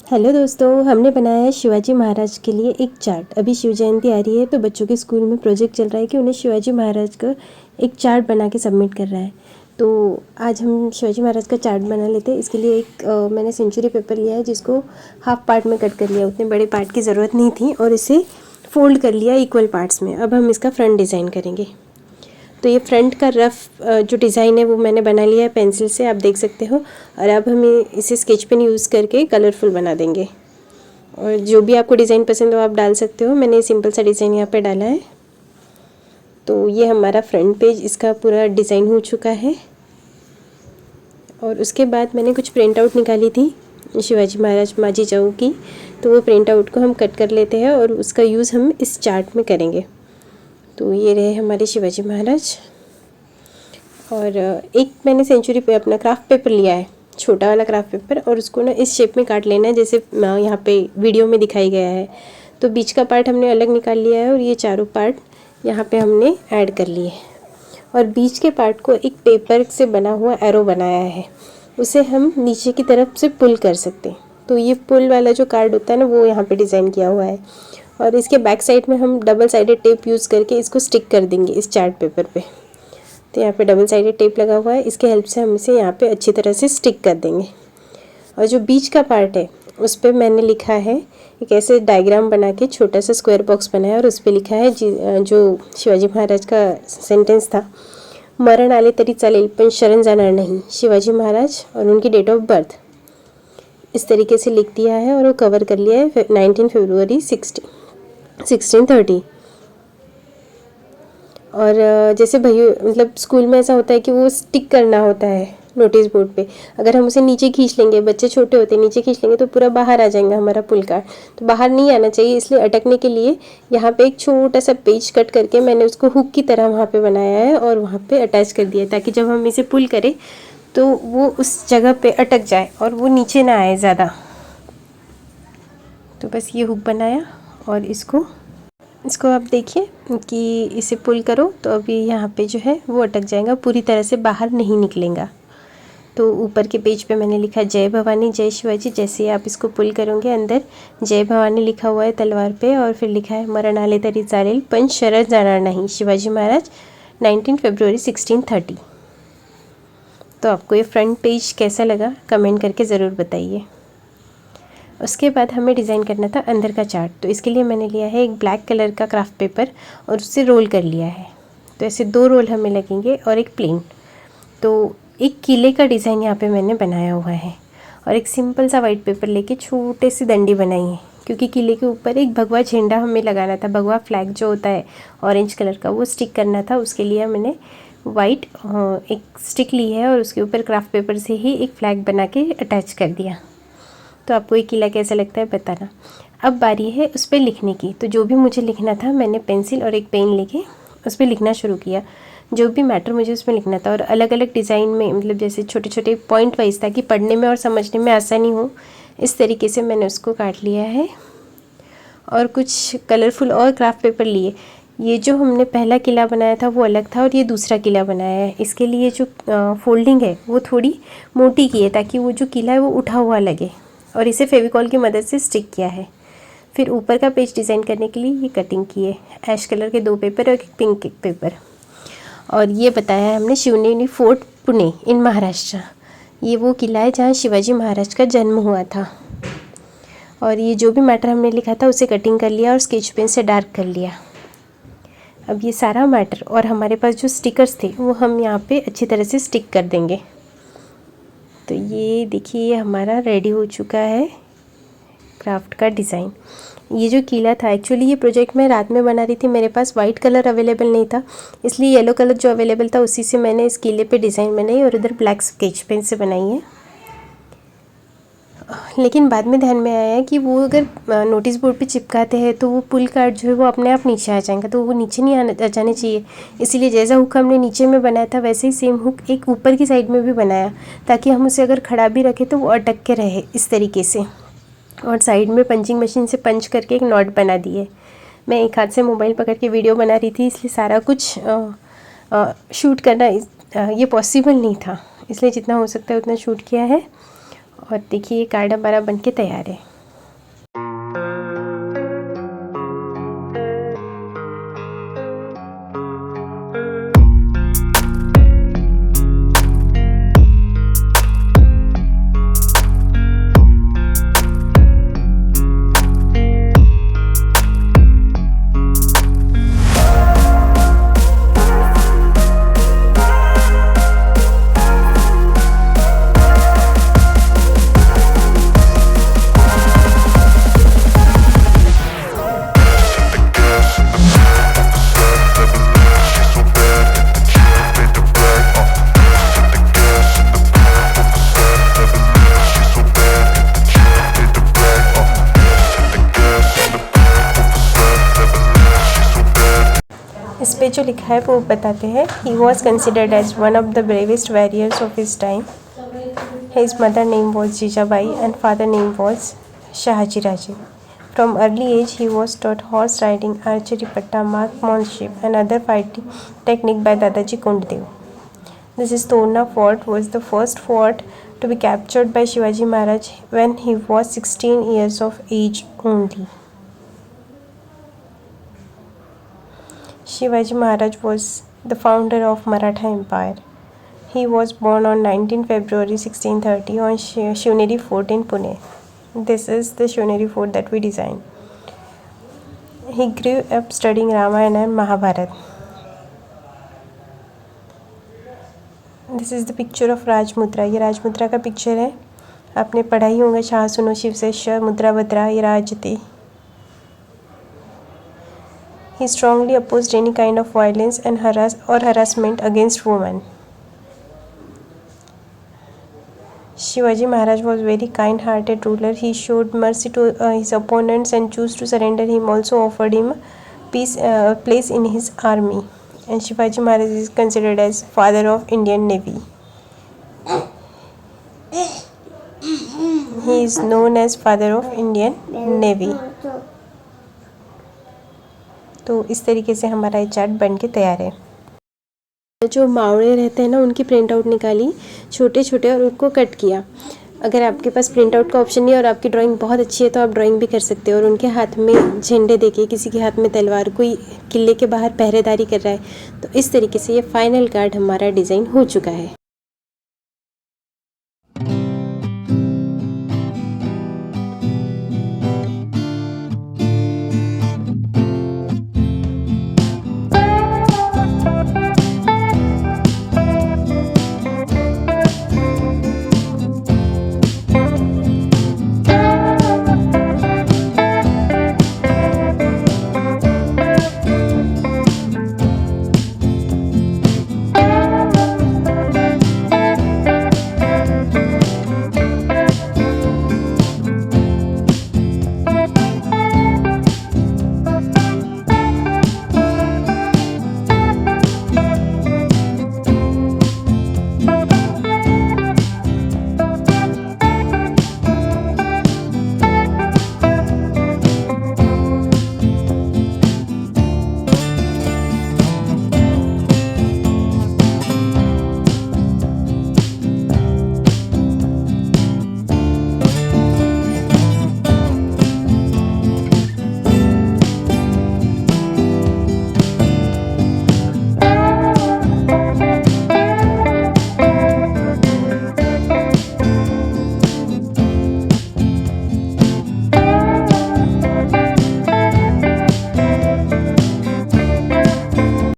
Hello दोस्तों, हमने बनाया है शिवाजी महाराज के लिए एक चार्ट। अभी शिव जयंती आ रही है तो बच्चों के स्कूल में प्रोजेक्ट चल रहा है कि उन्हें शिवाजी महाराज का एक चार्ट बना के सबमिट कर रहा है। तो आज हम शिवाजी महाराज का चार्ट बना लेते हैं। इसके लिए एक मैंने सेंचुरी पेपर लिया है जिसको हाफ पार्ट में कट कर लिया। उतने बड़े पार्ट की ज़रूरत नहीं थी और इसे फोल्ड कर लिया इक्वल पार्ट्स में। अब हम इसका फ्रंट डिज़ाइन करेंगे। तो ये फ्रंट का रफ़ जो डिज़ाइन है वो मैंने बना लिया है पेंसिल से, आप देख सकते हो। और अब हम इसे स्केच पेन यूज़ करके कलरफुल बना देंगे। और जो भी आपको डिज़ाइन पसंद हो आप डाल सकते हो। मैंने सिंपल सा डिज़ाइन यहाँ पे डाला है। तो ये हमारा फ्रंट पेज, इसका पूरा डिज़ाइन हो चुका है। और उसके बाद मैंने कुछ प्रिंट आउट निकाली थी शिवाजी महाराज माझी जाऊ की। तो वो प्रिंट आउट को हम कट कर लेते हैं और उसका यूज़ हम इस चार्ट में करेंगे। तो ये रहे हमारे शिवाजी महाराज। और एक मैंने सेंचुरी पे अपना क्राफ्ट पेपर लिया है, छोटा वाला क्राफ्ट पेपर, और उसको ना इस शेप में काट लेना है जैसे यहाँ पे वीडियो में दिखाई गया है। तो बीच का पार्ट हमने अलग निकाल लिया है और ये चारों पार्ट यहाँ पे हमने ऐड कर लिए। और बीच के पार्ट को एक पेपर से बना हुआ एरो बनाया है, उसे हम नीचे की तरफ से पुल कर सकते हैं। तो ये पुल वाला जो कार्ड होता है ना वो यहाँ पे डिज़ाइन किया हुआ है। और इसके बैक साइड में हम डबल साइडेड टेप यूज़ करके इसको स्टिक कर देंगे इस चार्ट पेपर पे। तो यहाँ पे डबल साइडेड टेप लगा हुआ है, इसके हेल्प से हम इसे यहाँ पे अच्छी तरह से स्टिक कर देंगे। और जो बीच का पार्ट है उस पर मैंने लिखा है, एक ऐसे डायग्राम बना के छोटा सा स्क्वायर बॉक्स बनाया और उस पर लिखा है जो शिवाजी महाराज का सेंटेंस था, मरण आले तरी चालेल पण शरण जाणार नहीं, शिवाजी महाराज और उनकी डेट ऑफ बर्थ। इस तरीके से लिख दिया है और वो कवर कर लिया है 19 फरवरी 1630। और जैसे भाई मतलब स्कूल में ऐसा होता है कि वो स्टिक करना होता है नोटिस बोर्ड पे। अगर हम उसे नीचे खींच लेंगे, बच्चे छोटे होते हैं, नीचे खींच लेंगे तो पूरा बाहर आ जाएगा हमारा पुल कार्ड। तो बाहर नहीं आना चाहिए, इसलिए अटकने के लिए यहाँ पे एक छोटा सा पेज कट करके मैंने उसको हुक की तरह वहाँ पे बनाया है और वहाँ पे अटैच कर दिया है, ताकि जब हम इसे पुल करें तो वो उस जगह पे अटक जाए और वो नीचे ना आए ज़्यादा। तो बस ये हुक बनाया और इसको आप देखिए कि इसे पुल करो तो अभी यहाँ पे जो है वो अटक जाएगा, पूरी तरह से बाहर नहीं निकलेगा। तो ऊपर के पेज पे मैंने लिखा जय भवानी जय शिवाजी। जैसे आप इसको पुल करोगे अंदर जय भवानी लिखा हुआ है तलवार पे, और फिर लिखा है मरण आले तरी चालेल पण शरण जाणार नहीं, शिवाजी महाराज 19 फरवरी 1630। तो आपको ये फ्रंट पेज कैसा लगा कमेंट करके ज़रूर बताइए। उसके बाद हमें डिज़ाइन करना था अंदर का चार्ट। तो इसके लिए मैंने लिया है एक ब्लैक कलर का क्राफ्ट पेपर और उससे रोल कर लिया है। तो ऐसे 2 रोल हमें लगेंगे और एक प्लेन। तो एक किले का डिज़ाइन यहाँ पे मैंने बनाया हुआ है और एक सिंपल सा वाइट पेपर लेके छोटे सी डंडी बनाई है, क्योंकि किले के ऊपर एक भगवा झंडा हमें लगाना था। भगवा फ्लैग जो होता है ऑरेंज कलर का, वो स्टिक करना था। उसके लिए मैंने वाइट एक स्टिक ली है और उसके ऊपर क्राफ्ट पेपर से ही एक फ्लैग बना के अटैच कर दिया। तो आपको ये किला कैसा लगता है बताना। अब बारी है उस पर लिखने की। तो जो भी मुझे लिखना था मैंने पेंसिल और एक पेन लेके उस पर लिखना शुरू किया, जो भी मैटर मुझे उसमें लिखना था। और अलग अलग डिज़ाइन में, मतलब जैसे छोटे छोटे पॉइंट वाइज, ताकि पढ़ने में और समझने में आसानी हो, इस तरीके से मैंने उसको काट लिया है। और कुछ कलरफुल और क्राफ्ट पेपर लिए। ये जो हमने पहला किला बनाया था वो अलग था और ये दूसरा किला बनाया है। इसके लिए जो फोल्डिंग है वो थोड़ी मोटी की है, ताकि वो जो किला है वो उठा हुआ लगे। और इसे फेविकॉल की मदद से स्टिक किया है। फिर ऊपर का पेज डिज़ाइन करने के लिए ये कटिंग की है, ऐश कलर के 2 पेपर और एक पिंक पेपर। और ये बताया है हमने शिवनेरी फोर्ट पुणे इन महाराष्ट्र। ये वो किला है जहाँ शिवाजी महाराज का जन्म हुआ था। और ये जो भी मैटर हमने लिखा था उसे कटिंग कर लिया और स्केच पेन से डार्क कर लिया। अब ये सारा मैटर और हमारे पास जो स्टिकर्स थे वो हम यहाँ पे अच्छी तरह से स्टिक कर देंगे। तो ये देखिए ये हमारा रेडी हो चुका है क्राफ्ट का डिज़ाइन। ये जो किला था, एक्चुअली ये प्रोजेक्ट मैं रात में बना रही थी, मेरे पास वाइट कलर अवेलेबल नहीं था, इसलिए येलो कलर जो अवेलेबल था उसी से मैंने इस किले पे डिज़ाइन बनाई और इधर ब्लैक स्केच पेन से बनाई है। लेकिन बाद में ध्यान में आया कि वो अगर नोटिस बोर्ड पे चिपकाते हैं तो वो पुल कार्ड जो है वो अपने आप नीचे आ जाएगा, तो वो नीचे नहीं आ जाने चाहिए। इसीलिए जैसा हुक हमने नीचे में बनाया था वैसे ही सेम हुक एक ऊपर की साइड में भी बनाया, ताकि हम उसे अगर खड़ा भी रखें तो वो अटक के रहे इस तरीके से। और साइड में पंचिंग मशीन से पंच करके एक नॉट बना दी है। मैं एक हाथ से मोबाइल पकड़ के वीडियो बना रही थी, इसलिए सारा कुछ शूट करना ये पॉसिबल नहीं था, इसलिए जितना हो सकता है उतना शूट किया है। और देखिए ये कार्ड हमारा बन के तैयार है। पे जो लिखा है वो बताते हैं। He was considered as one of the bravest warriors of his time. His mother name was Jijabai and father name was Shahaji Raje. From early age, he was taught horse riding, archery, patta, marksmanship, and other fighting technique by Dadaji Konddev. This is Torna Fort was the first fort to be captured by Shivaji Maharaj when he was 16 years of age only. Shivaji Maharaj was the founder of Maratha Empire. He was born on 19 February 1630 on Shivneri Fort in Pune. This is the Shivneri Fort that we designed. He grew up studying Ramayana and Mahabharata. This is the picture of Rajmudra. ये राजमुद्रा का picture है। आपने पढ़ा ही होगा, शाह सुनो शिव से श मुद्रा भद्रा ये राजते। He strongly opposed any kind of violence and harassment against women. Shivaji Maharaj was very kind-hearted ruler. He showed mercy to his opponents and chose to surrender him. Also offered him place in his army. And Shivaji Maharaj is considered as father of Indian Navy. He is known as father of Indian Navy. तो इस तरीके से हमारा ये chart बन के तैयार है। जो मावड़े रहते हैं ना, उनकी प्रिंट आउट निकाली छोटे छोटे और उनको कट किया। अगर आपके पास प्रिंट आउट का ऑप्शन नहीं है और आपकी ड्राइंग बहुत अच्छी है तो आप ड्राइंग भी कर सकते हो। और उनके हाथ में झंडे देके, किसी के हाथ में तलवार, कोई किले के बाहर पहरेदारी कर रहा है। तो इस तरीके से ये फाइनल कार्ड हमारा डिज़ाइन हो चुका है।